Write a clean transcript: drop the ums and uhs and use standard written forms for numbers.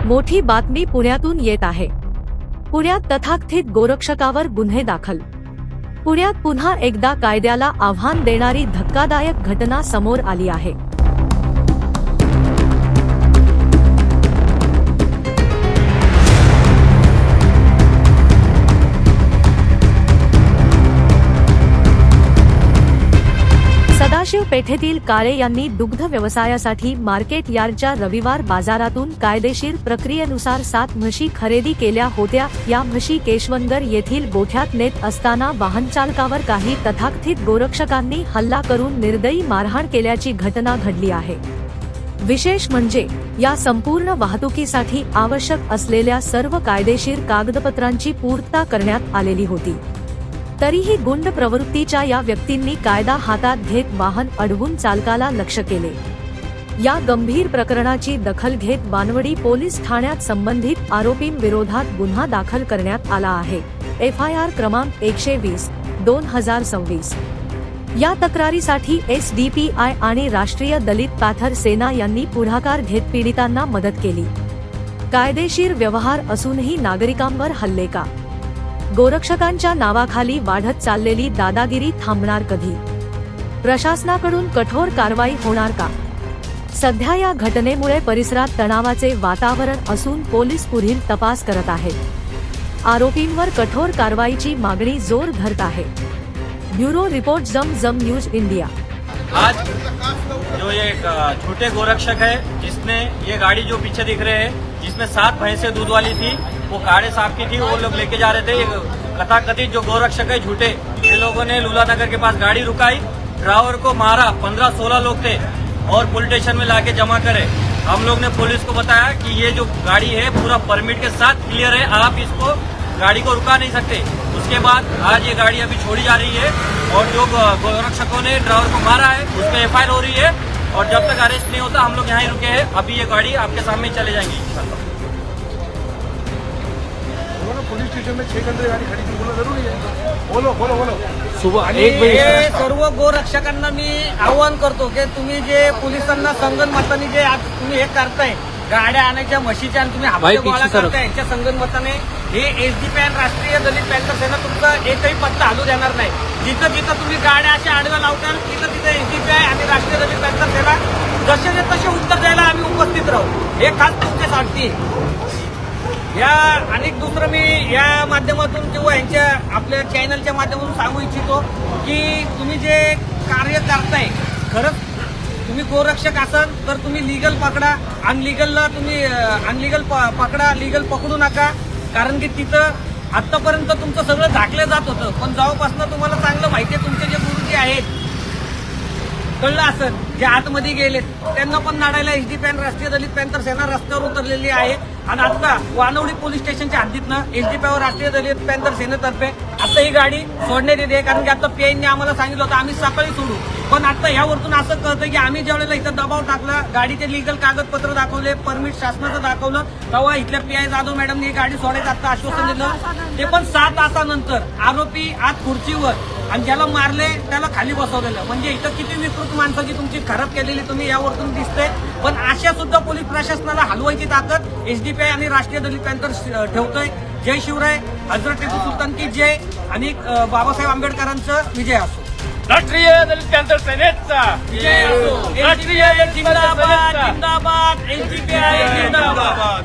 मोठी बातमी पुण्यातून येत आहे। पुण्यात तथाकथित गोरक्षकावर गुन्हे दाखल। पुण्यात पुन्हा एकदा कायद्याला आव्हान देणारी धक्कादायक घटना समोर आली आहे। सदाशिव पेठेतील काळे यांनी दुग्ध व्यवसायासाठी मार्केट यार्डच्या रविवार बाजारातून कायदेशीर प्रक्रियेनुसार 7 म्हशी खरेदी केल्या होत्या। या म्हशी केशवनगर येथील गोठ्यात नेत असताना वाहनचालकावर काही तथाकथित गोरक्षकांनी हल्ला करून निर्दयी मारहाण केल्याची घटना घडली आहे। विशेष म्हणजे या संपूर्ण वाहतुकीसाठी आवश्यक असलेल्या सर्व कायदेशीर कागदपत्रांची पूर्तता करण्यात आलेली होती। तरीही गुंड प्रवृत्तीच्या या व्यक्तींनी कायदा हातात घेत वाहन अडवून चालकाला लक्ष्य केले। या गंभीर प्रकरणाची दखल घेत बानवडी पोलीस ठाण्यात संबंधित आरोपींविरोधात गुन्हा दाखल करण्यात आला आहे। FIR क्रमांक 120/2026। या तक्रारीसाठी SDPI आणि राष्ट्रीय दलित पॅंथर सेना यांनी पुढाकार घेत पीडितांना मदत केली। कायदेशीर व्यवहार असूनही नागरिकांवर हल्ले का? गोरक्षकांच्या नावाखाली वाढत चाललेली दादागिरी थांबणार कधी? प्रशासनाकडून कठोर कारवाई होणार का? सध्या या घटनेमुळे परिसरात तणावाचे वातावरण असून पोलीस पुढील तपास करत आहेत। आरोपींवर कठोर कारवाईची मागणी जोर धरत आहे। ब्यूरो रिपोर्ट जम न्यूज इंडिया। आज जो ये छोटे गोरक्षक है, जिसने ये गाड़ी जो पीछे दिख रहे हैं, जिसमें 7 भैंसें दूध वाली थी, वो काड़े साहब की थी, वो लोग लेके जा रहे थे। कथाकथित जो गोरक्षक है झूठे, ये लोगों ने लूला नगर के पास गाड़ी रुकाई, ड्राइवर को मारा। 15-16 लोग थे और पुलिस स्टेशन में लाके जमा करे। हम लोग ने पुलिस को बताया कि ये जो गाड़ी है पूरा परमिट के साथ क्लियर है, आप इसको गाड़ी को रुका नहीं सकते। उसके बाद आज ये गाड़ी अभी छोड़ी जा रही है और जो गोरक्षकों ने ड्राइवर को मारा है उस पर FIR हो रही है और जब तक अरेस्ट नहीं होता हम लोग यहाँ ही रुके हैं। अभी ये गाड़ी आपके सामने चले जाएंगी इंशाल्लाह। पुलिस स्टेशन में 6 घंटे गाड़ी खड़ी थी, बोलो जरूरी है। बोलो सुबह सर्व गोरक्षकांना मी आवाहन करतो की तुम्ही जे पोलिसांना संगनमताने जे आज तुम्ही हे करताय, गाड्या आणायच्या म्हशीच्या आणि तुम्ही हप्ते गोळा करताय, यांच्या संगनमताने हे SDPI आणि राष्ट्रीय दलित पॅंथर सेना तुमचा एकही पत्ता हलू देणार नाही। जिथं जिथं तुम्ही गाड्या अशा आडव्या लावताल तिथं तिथं SDPI आणि राष्ट्रीय दलित पॅंथर सेना जसे तसे उत्तर द्यायला आम्ही उपस्थित राहू। हे खास तुमच्यासाठी या आणि दुसरं मी या माध्यमातून किंवा यांच्या आपल्या चॅनलच्या माध्यमातून सांगू इच्छितो की तुम्ही जे कार्य करताय, खरंच तुम्ही गोरक्षक असाल तर तुम्ही लीगल पकडा, अनलिगलला तुम्ही अनलिगल पकडा, लीगल पकडू नका। कारण की तिथं आतापर्यंत तुमचं सगळं झाकलं जात होतं, पण जेव्हापासून तुम्हाला चांगलं माहिती आहे तुमचे जे गुरुजी आहेत, कळलं असेल, जे आतमध्ये गेले त्यांना पण नाडायला SDPI आणि राष्ट्रीय दलित पॅंथर सेना रस्त्यावर उतरलेली आहे। आणि आता वानवडी पोलीस स्टेशनच्या हद्दीतनं SDPI व राष्ट्रीय दलित पॅंथर सेनेतर्फे आता ही गाडी सोडण्यात येते। कारण की आता PIने आम्हाला सांगितलं होतं आम्ही सकाळी सोडू, पण आता ह्यावरतून असं कळतं की आम्ही ज्यावेळेला इथं दबाव टाकला, गाडीचे लीगल कागदपत्र दाखवले, परमिट शासनाचं दाखवलं, तेव्हा इथल्या PI जाधव मॅडमने ही गाडी सोडायचं आता आश्वासन दिलं। ते पण 7 तासानंतर आरोपी आज खुर्चीवर आणि ज्याला मारले त्याला खाली बसवलेलं। म्हणजे इथं किती विकृत माणसाची तुमची खराब केलेली तुम्ही यावरतून दिसते। पण अशा सुद्धा पोलीस प्रशासनाला हलवायची ताकद SDPI आणि राष्ट्रीय दलित पॅंथर ठेवतोय। जय शिवराय, हजरत टिपू सुलतान की जय आणि बाबासाहेब आंबेडकरांचं विजय असो। राष्ट्रीय दलित पॅंथर सेनेचा विजय असो। राष्ट्रीय जिंदाबाद जिंदाबाद, SDPI जिंदाबाद।